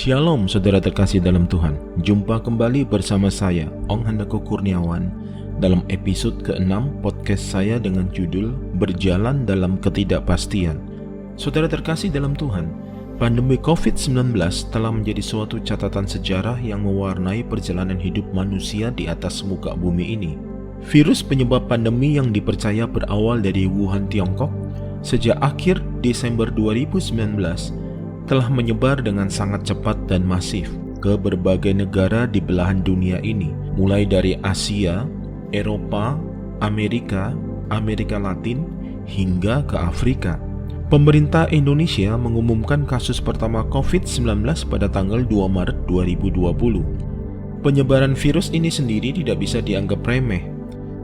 Shalom saudara terkasih dalam Tuhan. Jumpa kembali bersama saya, Ong Handoko Kurniawan, dalam episode ke-6 podcast saya dengan judul Berjalan dalam Ketidakpastian. Saudara terkasih dalam Tuhan, pandemi COVID-19 telah menjadi suatu catatan sejarah yang mewarnai perjalanan hidup manusia di atas muka bumi ini. Virus penyebab pandemi yang dipercaya berawal dari Wuhan, Tiongkok, sejak akhir Desember 2019 telah menyebar dengan sangat cepat dan masif ke berbagai negara di belahan dunia ini, mulai dari Asia, Eropa, Amerika, Amerika Latin, hingga ke Afrika. Pemerintah Indonesia mengumumkan kasus pertama COVID-19 pada tanggal 2 Maret 2020. Penyebaran virus ini sendiri tidak bisa dianggap remeh,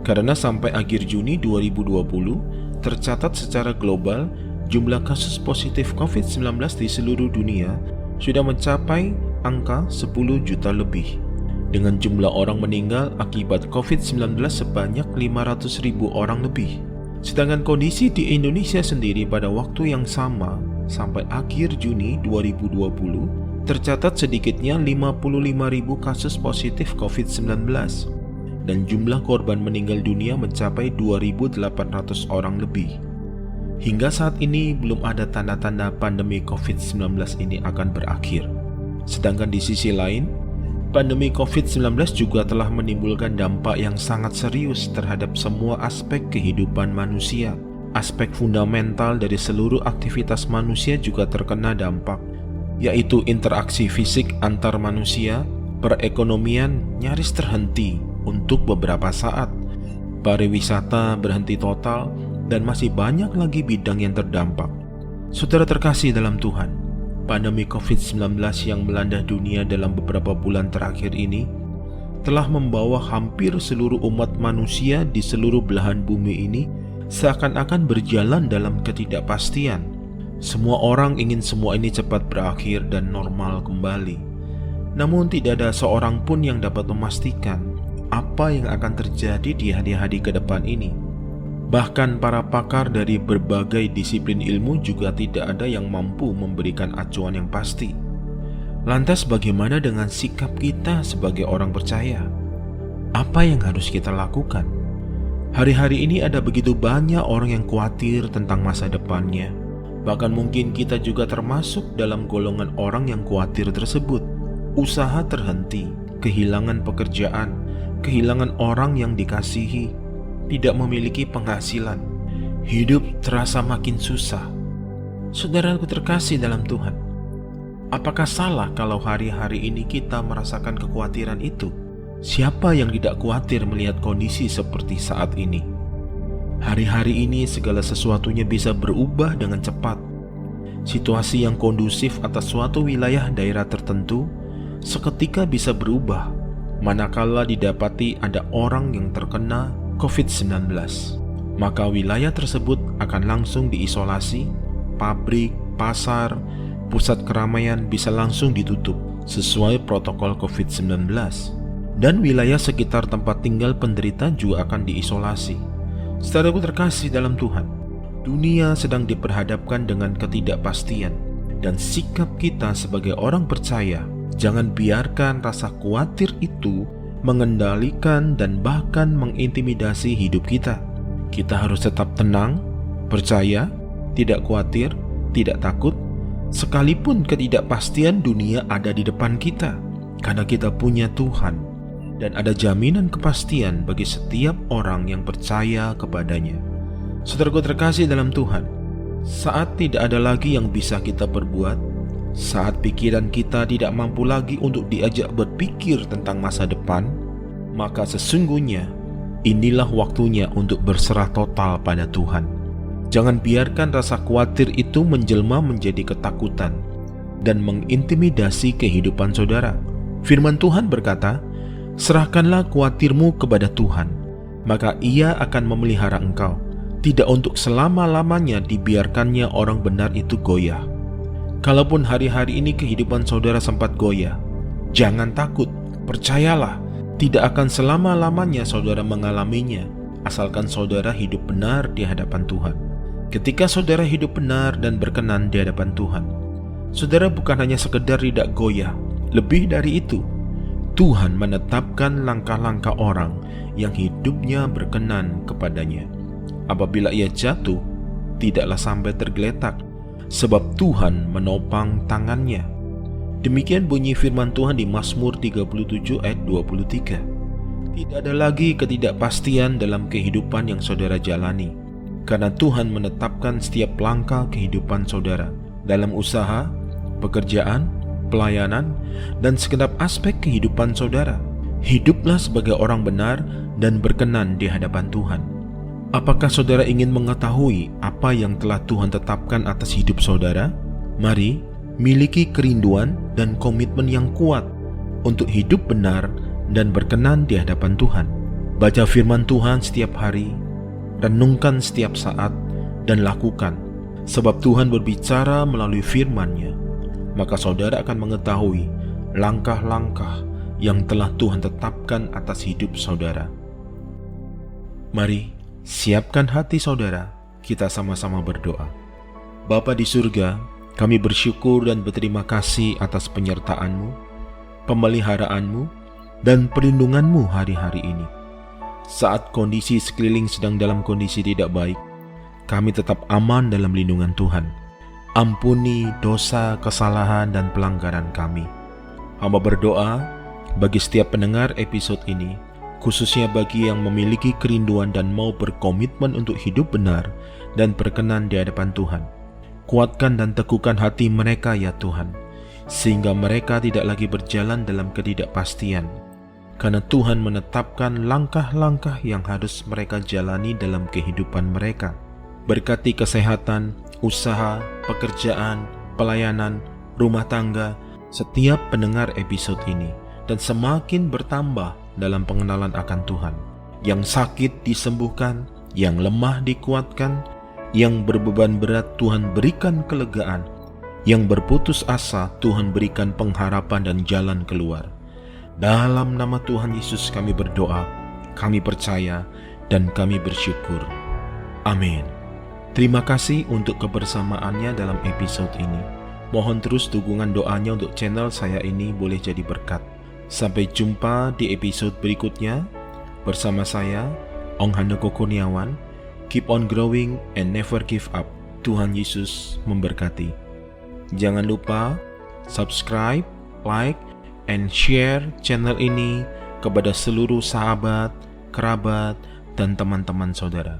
karena sampai akhir Juni 2020 tercatat secara global jumlah kasus positif COVID-19 di seluruh dunia sudah mencapai angka 10 juta lebih, dengan jumlah orang meninggal akibat COVID-19 sebanyak 500.000 orang lebih. Sedangkan kondisi di Indonesia sendiri pada waktu yang sama sampai akhir Juni 2020 tercatat sedikitnya 55.000 kasus positif COVID-19 dan jumlah korban meninggal dunia mencapai 2.800 orang lebih. Hingga saat ini belum ada tanda-tanda pandemi COVID-19 ini akan berakhir. Sedangkan di sisi lain, pandemi COVID-19 juga telah menimbulkan dampak yang sangat serius terhadap semua aspek kehidupan manusia. Aspek fundamental dari seluruh aktivitas manusia juga terkena dampak, yaitu interaksi fisik antar manusia. Perekonomian nyaris terhenti untuk beberapa saat, pariwisata berhenti total, dan masih banyak lagi bidang yang terdampak. Saudara terkasih dalam Tuhan, pandemi COVID-19 yang melanda dunia dalam beberapa bulan terakhir ini telah membawa hampir seluruh umat manusia di seluruh belahan bumi ini seakan-akan berjalan dalam ketidakpastian. Semua orang ingin semua ini cepat berakhir dan normal kembali. Namun tidak ada seorang pun yang dapat memastikan apa yang akan terjadi di hari-hari ke depan ini. Bahkan para pakar dari berbagai disiplin ilmu juga tidak ada yang mampu memberikan acuan yang pasti. Lantas bagaimana dengan sikap kita sebagai orang percaya? Apa yang harus kita lakukan? Hari-hari ini ada begitu banyak orang yang khawatir tentang masa depannya. Bahkan mungkin kita juga termasuk dalam golongan orang yang khawatir tersebut. Usaha terhenti, kehilangan pekerjaan, kehilangan orang yang dikasihi, tidak memiliki penghasilan, hidup terasa makin susah. Saudaraku terkasih dalam Tuhan, apakah salah kalau hari-hari ini kita merasakan kekhawatiran itu? Siapa yang tidak khawatir melihat kondisi seperti saat ini? Hari-hari ini segala sesuatunya bisa berubah dengan cepat. Situasi yang kondusif atas suatu wilayah daerah tertentu seketika bisa berubah manakala didapati ada orang yang terkena COVID-19, maka wilayah tersebut akan langsung diisolasi. Pabrik, pasar, pusat keramaian bisa langsung ditutup sesuai protokol COVID-19, dan wilayah sekitar tempat tinggal penderita juga akan diisolasi. Saudaraku terkasih dalam Tuhan, dunia sedang diperhadapkan dengan ketidakpastian, dan sikap kita sebagai orang percaya, jangan biarkan rasa khawatir itu mengendalikan dan bahkan mengintimidasi hidup kita. Kita harus tetap tenang, percaya, tidak khawatir, tidak takut, sekalipun ketidakpastian dunia ada di depan kita, karena kita punya Tuhan dan ada jaminan kepastian bagi setiap orang yang percaya kepadanya. Saudaraku terkasih dalam Tuhan, saat tidak ada lagi yang bisa kita perbuat, saat pikiran kita tidak mampu lagi untuk diajak berpikir tentang masa depan, maka sesungguhnya inilah waktunya untuk berserah total pada Tuhan. Jangan biarkan rasa khawatir itu menjelma menjadi ketakutan dan mengintimidasi kehidupan saudara. Firman Tuhan berkata, "Serahkanlah khawatirmu kepada Tuhan, maka Ia akan memelihara engkau. Tidak untuk selama-lamanya dibiarkannya orang benar itu goyah." Kalaupun hari-hari ini kehidupan saudara sempat goyah, jangan takut, percayalah, tidak akan selama-lamanya saudara mengalaminya, asalkan saudara hidup benar di hadapan Tuhan. Ketika saudara hidup benar dan berkenan di hadapan Tuhan, Saudara, bukan hanya sekedar tidak goyah, lebih dari itu, Tuhan menetapkan langkah-langkah orang yang hidupnya berkenan kepadanya. Apabila ia jatuh, tidaklah sampai tergeletak, sebab Tuhan menopang tangannya. Demikian bunyi firman Tuhan di Mazmur 37 ayat 23. Tidak ada lagi ketidakpastian dalam kehidupan yang saudara jalani, karena Tuhan menetapkan setiap langkah kehidupan saudara dalam usaha, pekerjaan, pelayanan, dan segenap aspek kehidupan saudara. Hiduplah sebagai orang benar dan berkenan di hadapan Tuhan. Apakah saudara ingin mengetahui apa yang telah Tuhan tetapkan atas hidup saudara? Mari miliki kerinduan dan komitmen yang kuat untuk hidup benar dan berkenan di hadapan Tuhan. Baca firman Tuhan setiap hari, renungkan setiap saat, dan lakukan. Sebab Tuhan berbicara melalui firman-Nya, maka saudara akan mengetahui langkah-langkah yang telah Tuhan tetapkan atas hidup saudara. Mari siapkan hati saudara, kita sama-sama berdoa. Bapa di surga, kami bersyukur dan berterima kasih atas penyertaan-Mu, pemeliharaanmu, dan perlindungan-Mu hari-hari ini. Saat kondisi sekeliling sedang dalam kondisi tidak baik, kami tetap aman dalam lindungan Tuhan. Ampuni dosa, kesalahan, dan pelanggaran kami. Hamba berdoa bagi setiap pendengar episode ini, khususnya bagi yang memiliki kerinduan dan mau berkomitmen untuk hidup benar dan berkenan di hadapan Tuhan. Kuatkan dan teguhkan hati mereka ya Tuhan, sehingga mereka tidak lagi berjalan dalam ketidakpastian, karena Tuhan menetapkan langkah-langkah yang harus mereka jalani dalam kehidupan mereka. Berkati kesehatan, usaha, pekerjaan, pelayanan, rumah tangga setiap pendengar episode ini, dan semakin bertambah dalam pengenalan akan Tuhan. Yang sakit disembuhkan, yang lemah dikuatkan, yang berbeban berat Tuhan berikan kelegaan, yang berputus asa Tuhan berikan pengharapan dan jalan keluar. Dalam nama Tuhan Yesus kami berdoa, kami percaya, dan kami bersyukur. Amin. Terima kasih untuk kebersamaannya dalam episode ini. Mohon terus dukungan doanya untuk channel saya ini boleh jadi berkat. Sampai jumpa di episode berikutnya bersama saya, Ong Handoko Kurniawan. Keep on growing and never give up. Tuhan Yesus memberkati. Jangan lupa subscribe, like, and share channel ini kepada seluruh sahabat, kerabat, dan teman-teman saudara.